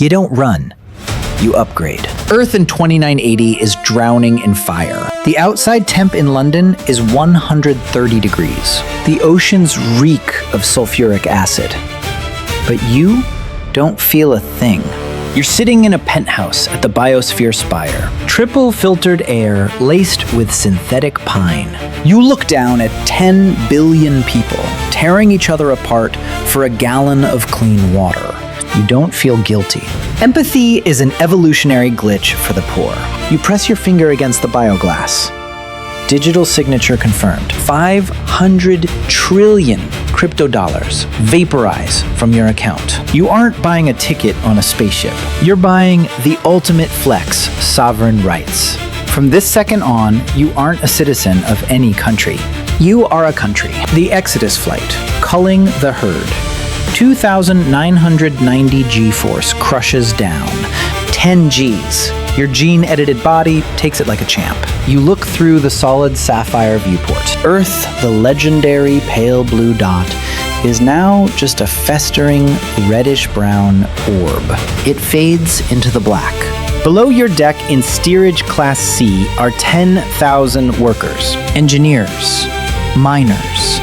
You don't run. You upgrade. Earth in 2980 is drowning in fire. The outside temp in London is 130 degrees. The oceans reek of sulfuric acid. But you don't feel a thing. You're sitting in a penthouse at the Biosphere Spire. Triple filtered air laced with synthetic pine. You look down at 10 billion people tearing each other apart for a gallon of clean water. You don't feel guilty. Empathy is an evolutionary glitch for the poor. You press your finger against the bioglass. Digital signature confirmed. 500 trillion crypto dollars vaporize from your account. You aren't buying a ticket on a spaceship. You're buying the ultimate flex, sovereign rights. From this second on, you aren't a citizen of any country. You are a country. The Exodus flight, culling the herd. 2,990 G-force crushes down. 10 Gs. Your gene-edited body takes it like a champ. You look through the solid sapphire viewport. Earth, the legendary pale blue dot, is now just a festering reddish-brown orb. It fades into the black. Below your deck in Steerage Class C are 10,000 workers, engineers, miners,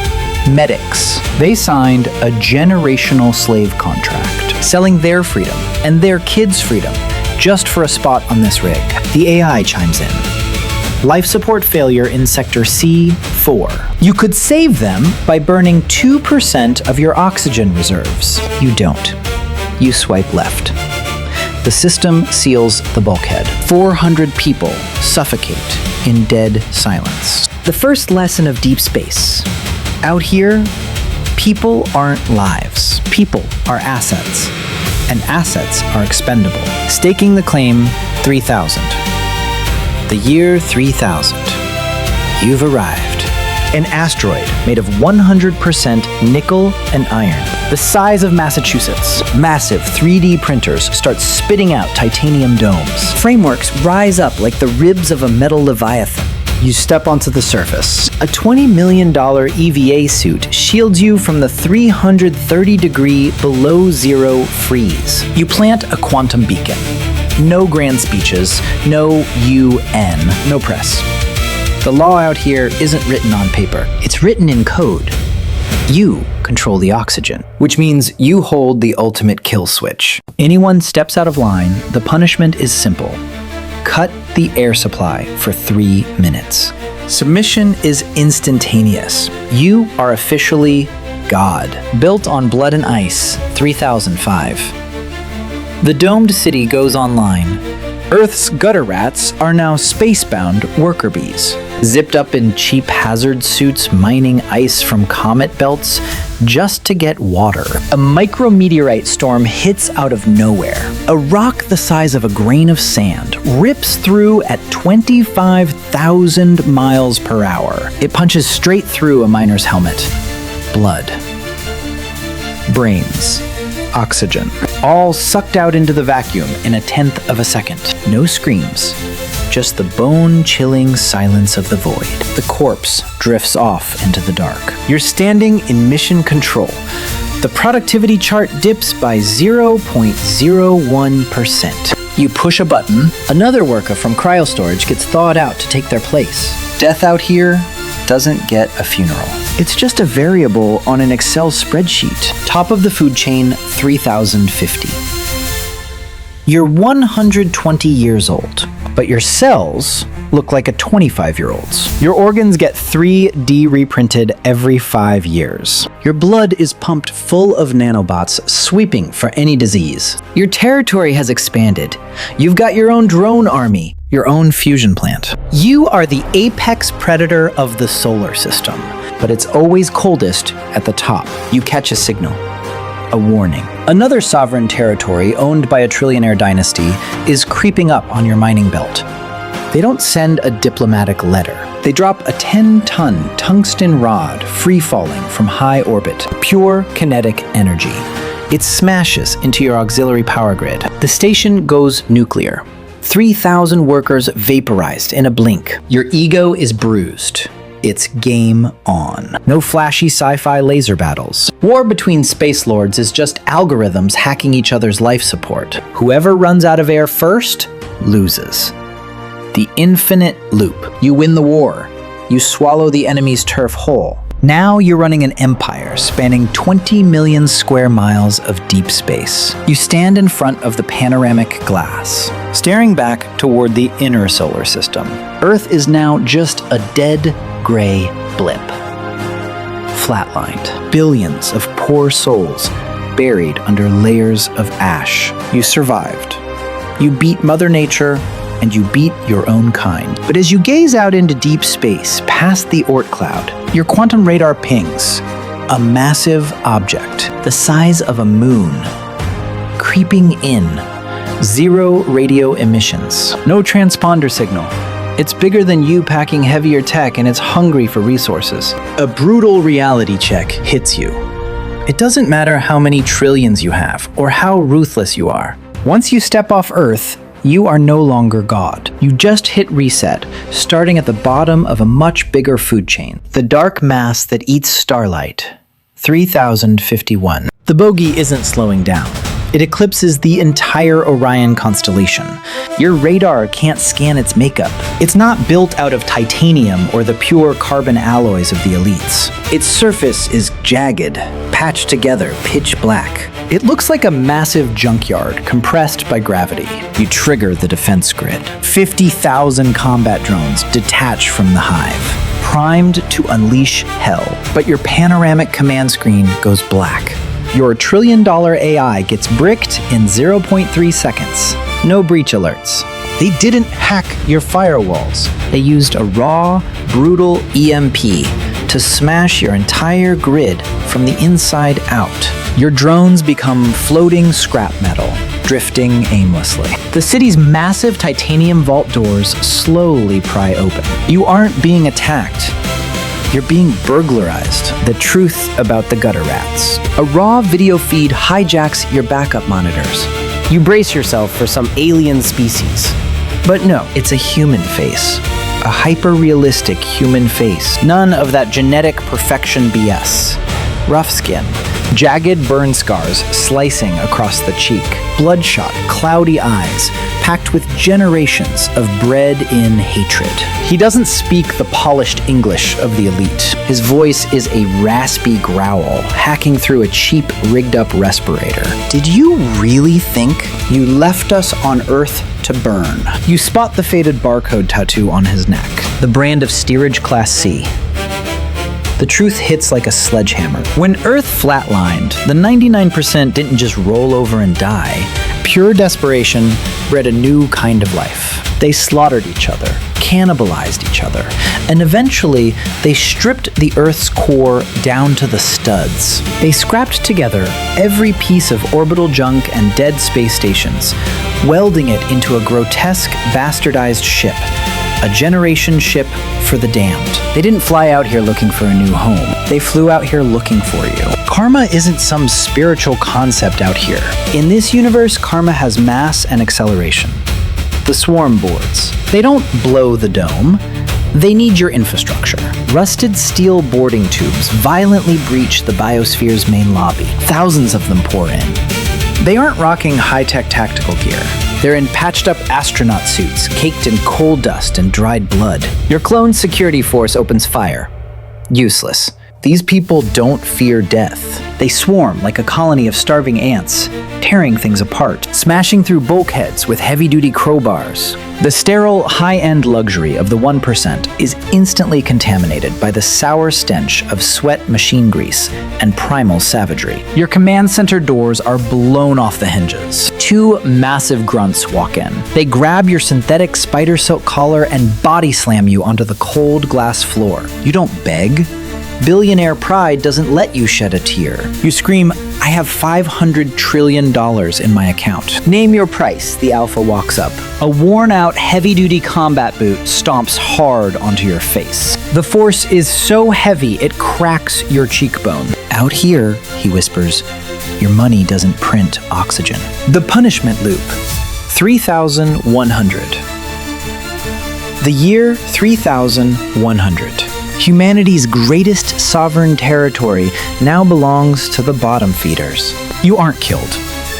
medics. They signed a generational slave contract, selling their freedom and their kids' freedom just for a spot on this rig. The AI chimes in. Life support failure in Sector C4. You could save them by burning 2% of your oxygen reserves. You don't. You swipe left. The system seals the bulkhead. 400 people suffocate in dead silence. The first lesson of deep space. Out here, people aren't lives. People are assets. And assets are expendable. Staking the claim, 3,000. The year 3000. You've arrived. An asteroid made of 100% nickel and iron. The size of Massachusetts. Massive 3D printers start spitting out titanium domes. Frameworks rise up like the ribs of a metal leviathan. You step onto the surface. A $20 million EVA suit shields you from the 330-degree below-zero freeze. You plant a quantum beacon. No grand speeches, no UN, no press. The law out here isn't written on paper. It's written in code. You control the oxygen, which means you hold the ultimate kill switch. Anyone steps out of line, the punishment is simple. Cut the air supply for 3 minutes. Submission is instantaneous. You are officially God. Built on blood and ice, 3005. The domed city goes online. Earth's gutter rats are now spacebound worker bees. Zipped up in cheap hazard suits mining ice from comet belts just to get water. A micrometeorite storm hits out of nowhere. A rock the size of a grain of sand rips through at 25,000 miles per hour. It punches straight through a miner's helmet. Blood. Brains. Oxygen. All sucked out into the vacuum in a tenth of a second. No screams. Just the bone-chilling silence of the void. The corpse drifts off into the dark. You're standing in mission control. The productivity chart dips by 0.01%. You push a button. Another worker from cryostorage gets thawed out to take their place. Death out here doesn't get a funeral. It's just a variable on an Excel spreadsheet. Top of the food chain, 3050. You're 120 years old, but your cells look like a 25-year-old's. Your organs get 3D reprinted every 5 years. Your blood is pumped full of nanobots sweeping for any disease. Your territory has expanded. You've got your own drone army, your own fusion plant. You are the apex predator of the solar system, but it's always coldest at the top. You catch a signal. A warning. Another sovereign territory owned by a trillionaire dynasty is creeping up on your mining belt. They don't send a diplomatic letter. They drop a 10-ton tungsten rod free-falling from high orbit. Pure kinetic energy. It smashes into your auxiliary power grid. The station goes nuclear. 3,000 workers vaporized in a blink. Your ego is bruised. it's game on. No flashy sci-fi laser battles. War between space lords is just algorithms hacking each other's life support. Whoever runs out of air first loses. The infinite loop. You win the war. You swallow the enemy's turf whole. Now you're running an empire spanning 20 million square miles of deep space. You stand in front of the panoramic glass, staring back toward the inner solar system. Earth is now just a dead, gray blip. Flatlined. Billions of poor souls buried under layers of ash. You survived. You beat Mother Nature, and you beat your own kind. But as you gaze out into deep space, past the Oort cloud, your quantum radar pings a massive object the size of a moon, creeping in. Zero radio emissions, no transponder signal. It's bigger than you packing heavier tech, and it's hungry for resources. A brutal reality check hits you. It doesn't matter how many trillions you have, or how ruthless you are. Once you step off Earth, you are no longer God. You just hit reset, starting at the bottom of a much bigger food chain. The dark mass that eats starlight. 3051. The bogey isn't slowing down. It eclipses the entire Orion constellation. Your radar can't scan its makeup. It's not built out of titanium or the pure carbon alloys of the elites. Its surface is jagged, patched together, pitch black. It looks like a massive junkyard compressed by gravity. You trigger the defense grid. 50,000 combat drones detach from the hive, primed to unleash hell. But your panoramic command screen goes black. Your $1 trillion AI gets bricked in 0.3 seconds. No breach alerts. They didn't hack your firewalls. They used a raw, brutal EMP to smash your entire grid from the inside out. Your drones become floating scrap metal, drifting aimlessly. The city's massive titanium vault doors slowly pry open. You aren't being attacked. You're being burglarized. The truth about the gutter rats. A raw video feed hijacks your backup monitors. You brace yourself for some alien species. But no, it's a human face. A hyper-realistic human face. None of that genetic perfection BS. Rough skin. Jagged burn scars slicing across the cheek. Bloodshot, cloudy eyes, packed with generations of bred-in hatred. He doesn't speak the polished English of the elite. His voice is a raspy growl, hacking through a cheap, rigged-up respirator. Did you really think you left us on Earth to burn? You spot the faded barcode tattoo on his neck, the brand of Steerage Class C. The truth hits like a sledgehammer. When Earth flatlined, the 99% didn't just roll over and die. Pure desperation bred a new kind of life. They slaughtered each other, cannibalized each other, and eventually they stripped the Earth's core down to the studs. They scrapped together every piece of orbital junk and dead space stations, welding it into a grotesque, bastardized ship. A generation ship for the damned. They didn't fly out here looking for a new home. They flew out here looking for you. Karma isn't some spiritual concept out here. In this universe, karma has mass and acceleration. The swarm boards. They don't blow the dome. They need your infrastructure. Rusted steel boarding tubes violently breach the biosphere's main lobby. Thousands of them pour in. They aren't rocking high-tech tactical gear. They're in patched-up astronaut suits, caked in coal dust and dried blood. Your clone security force opens fire. Useless. These people don't fear death. They swarm like a colony of starving ants, tearing things apart, smashing through bulkheads with heavy-duty crowbars. The sterile, high-end luxury of the 1% is instantly contaminated by the sour stench of sweat, machine grease, and primal savagery. Your command center doors are blown off the hinges. Two massive grunts walk in. They grab your synthetic spider silk collar and body slam you onto the cold glass floor. You don't beg. Billionaire pride doesn't let you shed a tear. You scream, "I have $500 trillion in my account." "Name your price," the Alpha walks up. A worn-out, heavy-duty combat boot stomps hard onto your face. The force is so heavy it cracks your cheekbone. "Out here," he whispers, "your money doesn't print oxygen." The punishment loop. 3100. The year 3100. Humanity's greatest sovereign territory now belongs to the bottom feeders. You aren't killed.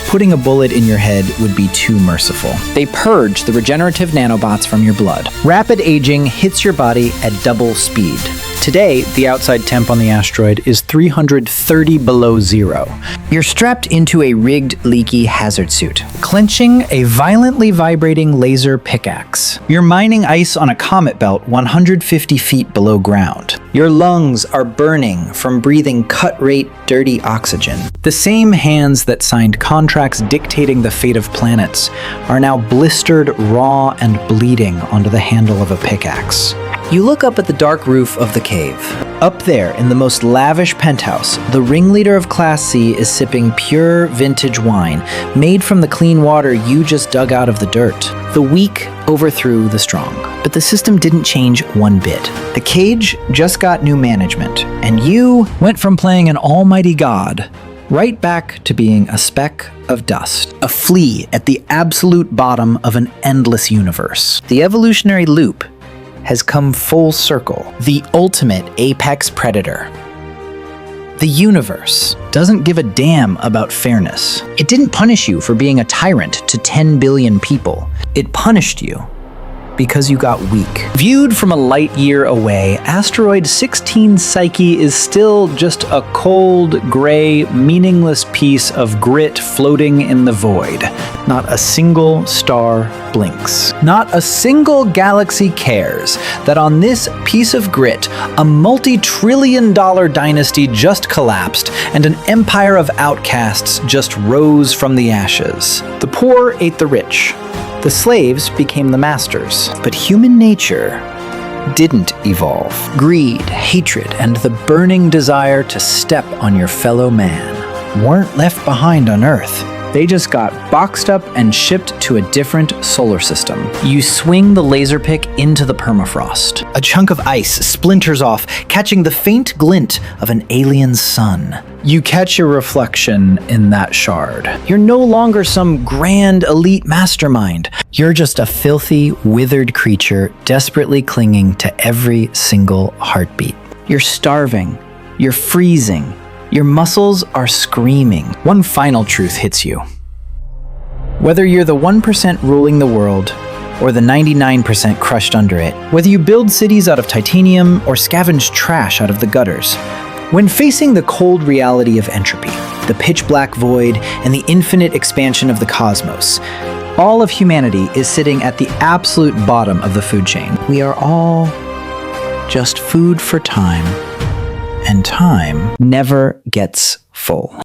Putting a bullet in your head would be too merciful. They purge the regenerative nanobots from your blood. Rapid aging hits your body at double speed. Today, the outside temp on the asteroid is 330 below zero. You're strapped into a rigged, leaky hazard suit, clenching a violently vibrating laser pickaxe. You're mining ice on a comet belt 150 feet below ground. Your lungs are burning from breathing cut-rate, dirty oxygen. The same hands that signed contracts dictating the fate of planets are now blistered, raw, and bleeding onto the handle of a pickaxe. You look up at the dark roof of the cave. Up there, in the most lavish penthouse, the ringleader of Class C is sipping pure vintage wine, made from the clean water you just dug out of the dirt. The weak overthrew the strong, but the system didn't change one bit. The cage just got new management, and you went from playing an almighty god right back to being a speck of dust, a flea at the absolute bottom of an endless universe. The evolutionary loop has come full circle. The ultimate apex predator. The universe doesn't give a damn about fairness. It didn't punish you for being a tyrant to 10 billion people. It punished you because you got weak. Viewed from a light year away, asteroid 16 Psyche is still just a cold, gray, meaningless piece of grit floating in the void. Not a single star blinks. Not a single galaxy cares that on this piece of grit, a multi-trillion-dollar dynasty just collapsed and an empire of outcasts just rose from the ashes. The poor ate the rich. The slaves became the masters. But human nature didn't evolve. Greed, hatred, and the burning desire to step on your fellow man weren't left behind on Earth. They just got boxed up and shipped to a different solar system. You swing the laser pick into the permafrost. A chunk of ice splinters off, catching the faint glint of an alien sun. You catch your reflection in that shard. You're no longer some grand elite mastermind. You're just a filthy, withered creature desperately clinging to every single heartbeat. You're starving. You're freezing. Your muscles are screaming. One final truth hits you. Whether you're the 1% ruling the world, or the 99% crushed under it, whether you build cities out of titanium or scavenge trash out of the gutters, when facing the cold reality of entropy, the pitch-black void, and the infinite expansion of the cosmos, all of humanity is sitting at the absolute bottom of the food chain. We are all just food for time. And time never gets full.